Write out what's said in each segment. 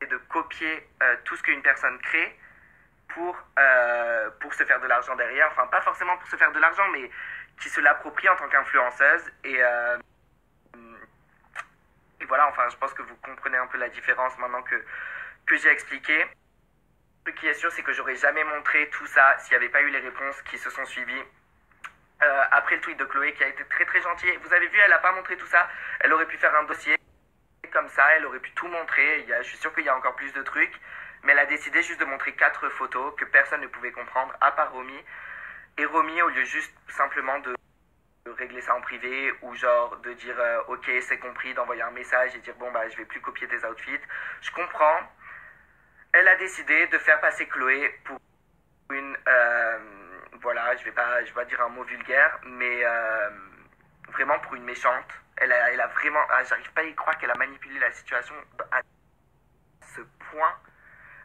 de copier tout ce qu'une personne crée pour se faire de l'argent derrière. Enfin, pas forcément pour se faire de l'argent, mais qui se l'approprie en tant qu'influenceuse. Et voilà, enfin, je pense que vous comprenez un peu la différence maintenant que j'ai expliqué. Ce qui est sûr, c'est que j'aurais jamais montré tout ça s'il n'y avait pas eu les réponses qui se sont suivies. Après le tweet de Chloé qui a été très très gentil. Vous avez vu, elle n'a pas montré tout ça. Elle aurait pu faire un dossier comme ça, elle aurait pu tout montrer. Je suis sûr qu'il y a encore plus de trucs. Mais elle a décidé juste de montrer 4 photos que personne ne pouvait comprendre, à part Romy. Et Romy, au lieu juste simplement de régler ça en privé ou genre de dire ok c'est compris, d'envoyer un message et dire bon bah je vais plus copier tes outfits, je comprends. Elle a décidé de faire passer Chloé pour une voilà, je vais pas dire un mot vulgaire, mais vraiment pour une méchante. Elle a vraiment, j'arrive pas à y croire qu'elle a manipulé la situation à ce point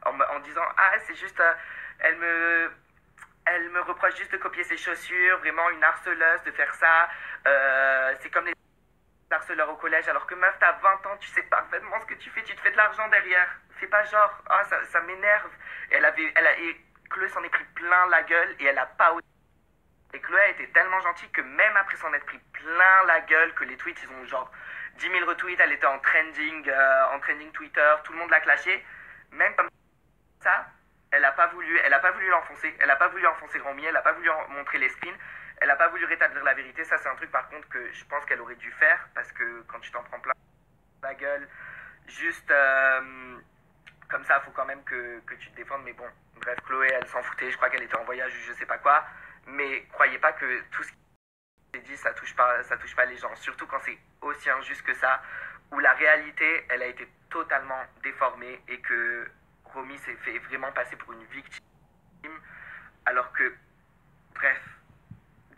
en disant ah c'est juste elle me reproche juste de copier ses chaussures, vraiment une harceleuse de faire ça. C'est comme les harceleurs au collège, alors que meuf, t'as 20 ans, tu sais parfaitement ce que tu fais de l'argent derrière. Fais pas genre, ah, ça m'énerve. Et Chloé s'en est pris plein la gueule et elle a pas osé. Et Chloé a été tellement gentille que même après s'en être pris plein la gueule, que les tweets, ils ont genre 10 000 retweets, elle était en trending Twitter, tout le monde l'a clashé. Même comme ça, elle a pas voulu l'enfoncer, elle a pas voulu enfoncer Romy, elle a pas voulu montrer les screens, elle a pas voulu rétablir la vérité. Ça, c'est un truc par contre que je pense qu'elle aurait dû faire parce que quand tu t'en prends plein la gueule, juste comme ça, faut quand même que tu te défendes. Mais bon, bref, Chloé, elle s'en foutait, je crois qu'elle était en voyage ou je sais pas quoi. Mais croyez pas que tout ce qui est dit, ça touche pas les gens, surtout quand c'est aussi injuste que ça, où la réalité, elle a été totalement déformée et que Romy s'est fait vraiment passer pour une victime, alors que, bref,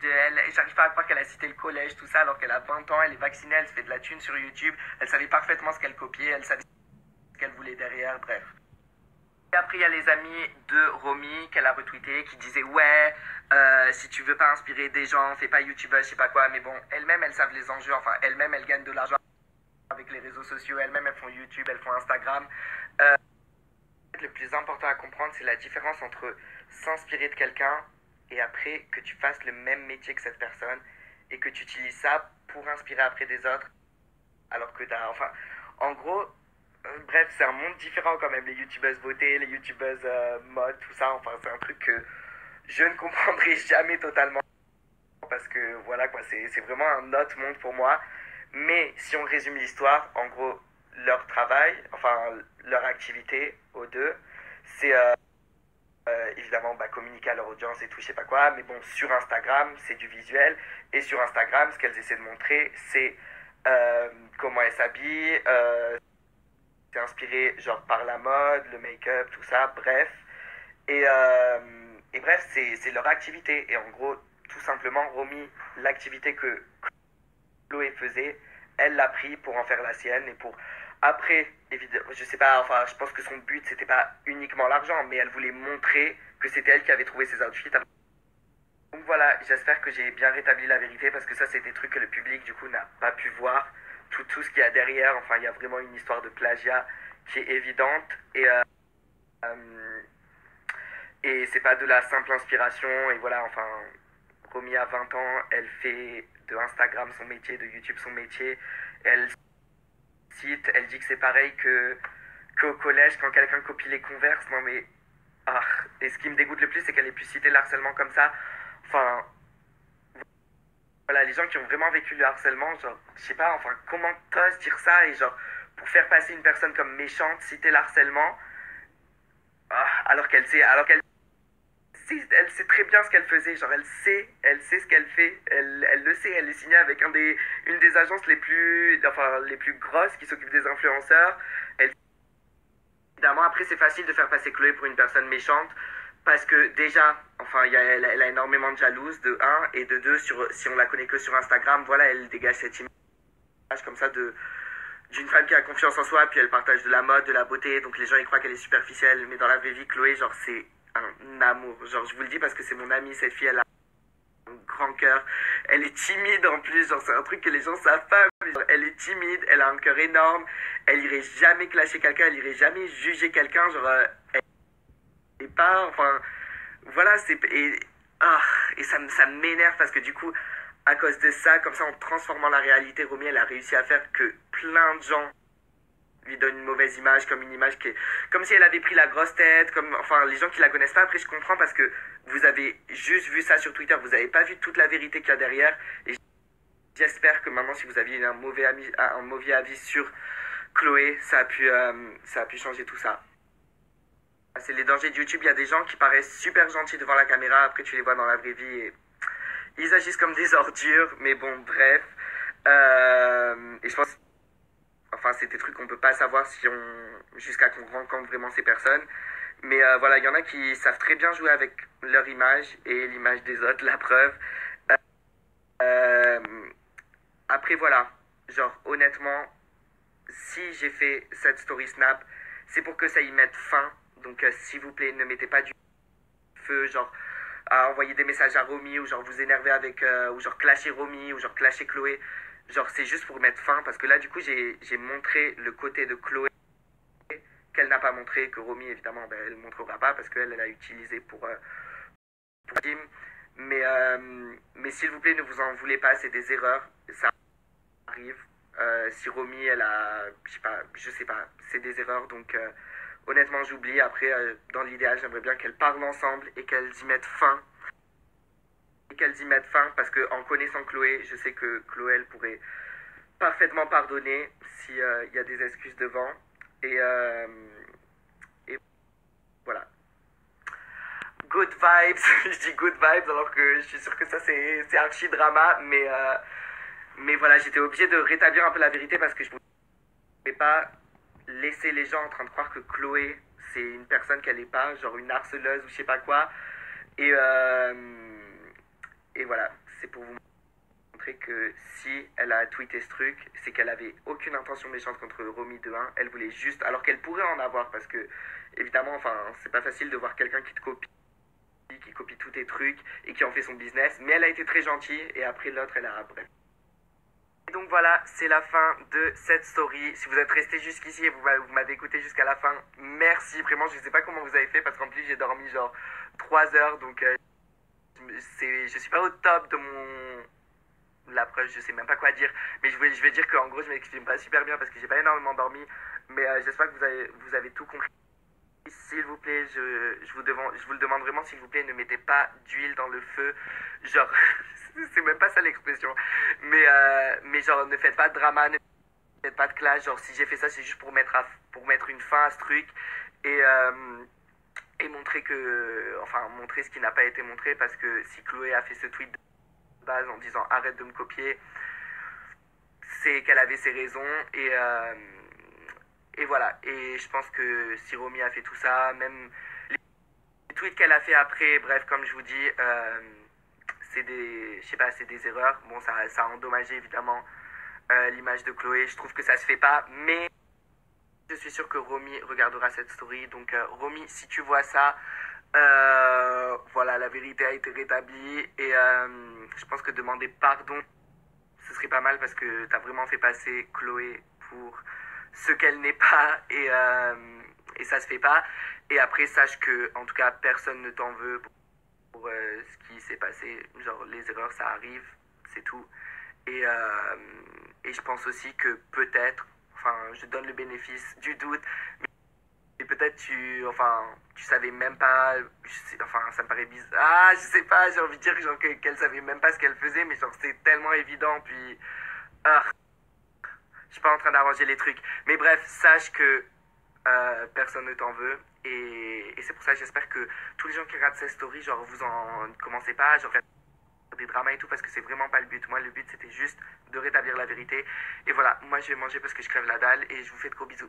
j'arrive pas à croire qu'elle a cité le collège, tout ça, alors qu'elle a 20 ans, elle est vaccinée, elle se fait de la thune sur YouTube, elle savait parfaitement ce qu'elle copiait, elle savait ce qu'elle voulait derrière, bref. Et après, il y a les amis de Romy qu'elle a retweeté qui disaient ouais, si tu veux pas inspirer des gens, fais pas YouTubeuse, je sais pas quoi, mais bon, elles-mêmes, elles savent les enjeux, enfin, elles-mêmes, elles gagnent de l'argent avec les réseaux sociaux, elles-mêmes, elles font YouTube, elles font Instagram. Le plus important à comprendre, c'est la différence entre s'inspirer de quelqu'un et après que tu fasses le même métier que cette personne et que tu utilises ça pour inspirer après des autres. Alors que enfin, en gros, bref, c'est un monde différent quand même, les youtubeuses beauté, les youtubeuses mode, tout ça. Enfin, c'est un truc que je ne comprendrai jamais totalement parce que voilà quoi, c'est vraiment un autre monde pour moi. Mais si on résume l'histoire, en gros, leur travail, enfin leur activité aux deux, c'est évidemment bah, communiquer à leur audience et tout, je sais pas quoi, mais bon, sur Instagram, c'est du visuel, et sur Instagram, ce qu'elles essaient de montrer, c'est comment elles s'habillent, c'est inspiré genre par la mode, le make-up, tout ça, bref. Et bref, c'est leur activité, et en gros, tout simplement, Romy, l'activité que Chloé faisait, elle l'a pris pour en faire la sienne et pour après, évidemment, je sais pas, enfin, je pense que son but c'était pas uniquement l'argent, mais elle voulait montrer que c'était elle qui avait trouvé ses outfits. Donc voilà, j'espère que j'ai bien rétabli la vérité parce que ça c'est des trucs que le public du coup n'a pas pu voir. Tout ce qu'il y a derrière, enfin il y a vraiment une histoire de plagiat qui est évidente et c'est pas de la simple inspiration et voilà, enfin Romy a 20 ans, elle fait de Instagram son métier, de YouTube son métier, elle cite, elle dit que c'est pareil qu'au collège quand quelqu'un copie les Converse, non mais ah, et ce qui me dégoûte le plus c'est qu'elle ait pu citer le harcèlement comme ça, enfin voilà, les gens qui ont vraiment vécu le harcèlement, genre, je sais pas, enfin, comment t'oses dire ça et genre, pour faire passer une personne comme méchante, citer le harcèlement, elle sait très bien ce qu'elle faisait, genre, elle sait ce qu'elle fait, elle le sait, elle est signée avec une des agences les plus grosses qui s'occupent des influenceurs. Évidemment, après, c'est facile de faire passer Chloé pour une personne méchante, parce que déjà, enfin, elle a énormément de jalouses, de un, et de deux, si on la connaît que sur Instagram, voilà, elle dégage cette image comme ça d'une femme qui a confiance en soi, puis elle partage de la mode, de la beauté, donc les gens ils croient qu'elle est superficielle, mais dans la vraie vie, Chloé, genre, c'est un amour. Genre, je vous le dis parce que c'est mon amie, cette fille, elle a un grand cœur, elle est timide en plus, genre, c'est un truc que les gens savent pas. Elle est timide, elle a un cœur énorme, elle irait jamais clasher quelqu'un, elle irait jamais juger quelqu'un, genre, elle est pas, enfin, voilà, et ça m'énerve parce que du coup, à cause de ça, comme ça, en transformant la réalité, Romy, elle a réussi à faire que plein de gens lui donnent une mauvaise image, comme une image qui est, comme si elle avait pris la grosse tête, comme, enfin, les gens qui la connaissent pas, après, je comprends parce que vous avez juste vu ça sur Twitter, vous n'avez pas vu toute la vérité qu'il y a derrière, et j'espère que maintenant, si vous aviez un mauvais avis sur Chloé, ça a pu changer tout ça. C'est les dangers de YouTube. Il y a des gens qui paraissent super gentils devant la caméra. Après, tu les vois dans la vraie vie et ils agissent comme des ordures. Mais bon, bref. Et je pense, enfin, c'est des trucs qu'on peut pas savoir jusqu'à qu'on rencontre vraiment ces personnes. Mais voilà, il y en a qui savent très bien jouer avec leur image et l'image des autres, la preuve. Euh, Après, voilà. Genre, honnêtement, si j'ai fait cette story Snap, c'est pour que ça y mette fin. Donc, s'il vous plaît, ne mettez pas du feu, genre, à envoyer des messages à Romy, ou genre vous énerver avec, ou genre clasher Romy, ou genre clasher Chloé. Genre, c'est juste pour mettre fin, parce que là, du coup, j'ai montré le côté de Chloé qu'elle n'a pas montré, que Romy, évidemment, ben, elle ne montrera pas, parce qu'elle, elle a utilisé pour Tim. Mais s'il vous plaît, ne vous en voulez pas, c'est des erreurs, ça arrive. Si Romy, elle a, je sais pas, c'est des erreurs, donc honnêtement, j'oublie. Après, dans l'idéal, j'aimerais bien qu'elles parlent ensemble et qu'elles y mettent fin. Et qu'elles y mettent fin, parce que en connaissant Chloé, je sais que Chloé, elle pourrait parfaitement pardonner s'il y a des excuses devant. Et, euh, et voilà. Good vibes, je dis good vibes alors que je suis sûr que ça c'est archi drama, mais voilà, j'étais obligé de rétablir un peu la vérité parce que je pouvais pas laisser les gens en train de croire que Chloé c'est une personne qu'elle n'est pas, genre une harceleuse ou je sais pas quoi. Et, euh, et voilà, c'est pour vous montrer que si elle a tweeté ce truc, c'est qu'elle avait aucune intention méchante contre Romy de 1. Elle voulait juste, alors qu'elle pourrait en avoir parce que évidemment, enfin, c'est pas facile de voir quelqu'un qui te copie, qui copie tous tes trucs et qui en fait son business. Mais elle a été très gentille et après l'autre, elle a bref. Et donc voilà, c'est la fin de cette story. Si vous êtes resté jusqu'ici et vous m'avez écouté jusqu'à la fin, merci. Vraiment, je sais pas comment vous avez fait parce qu'en plus j'ai dormi genre 3 heures. Donc je suis pas au top de mon... La preuve, je sais même pas quoi dire. Mais je vais dire qu'en gros, je m'exprime pas super bien parce que j'ai pas énormément dormi. Mais j'espère que vous avez tout compris. S'il vous plaît, je vous le demande vraiment, s'il vous plaît, ne mettez pas d'huile dans le feu. Genre, c'est même pas ça l'expression. Mais genre, ne faites pas de drama, ne faites pas de clash. Genre, si j'ai fait ça, c'est juste pour mettre une fin à ce truc. Et, euh, et montrer que... Enfin, montrer ce qui n'a pas été montré. Parce que si Chloé a fait ce tweet de base en disant arrête de me copier, c'est qu'elle avait ses raisons. Et voilà, et je pense que si Romy a fait tout ça, même les tweets qu'elle a fait après, bref, comme je vous dis, je sais pas, c'est des erreurs. Bon, ça a endommagé évidemment l'image de Chloé. Je trouve que ça se fait pas, mais je suis sûr que Romy regardera cette story. Donc Romy, si tu vois ça, voilà, la vérité a été rétablie et je pense que demander pardon, ce serait pas mal parce que t'as vraiment fait passer Chloé pour ce qu'elle n'est pas et ça se fait pas. Et après, sache que, en tout cas, personne ne t'en veut pour ce qui s'est passé. Genre, les erreurs, ça arrive, c'est tout. Et je pense aussi que peut-être, enfin, je donne le bénéfice du doute, mais peut-être tu savais même pas, enfin, ça me paraît bizarre. Ah, je sais pas, j'ai envie de dire genre, qu'elle savait même pas ce qu'elle faisait, mais genre, c'est tellement évident, puis... Ah, je suis pas en train d'arranger les trucs. Mais bref, sache que personne ne t'en veut. Et c'est pour ça, j'espère que tous les gens qui regardent cette story, genre, vous en commencez pas, genre, faire des dramas et tout, parce que c'est vraiment pas le but. Moi, le but, c'était juste de rétablir la vérité. Et voilà, moi, je vais manger parce que je crève la dalle et je vous fais de gros bisous.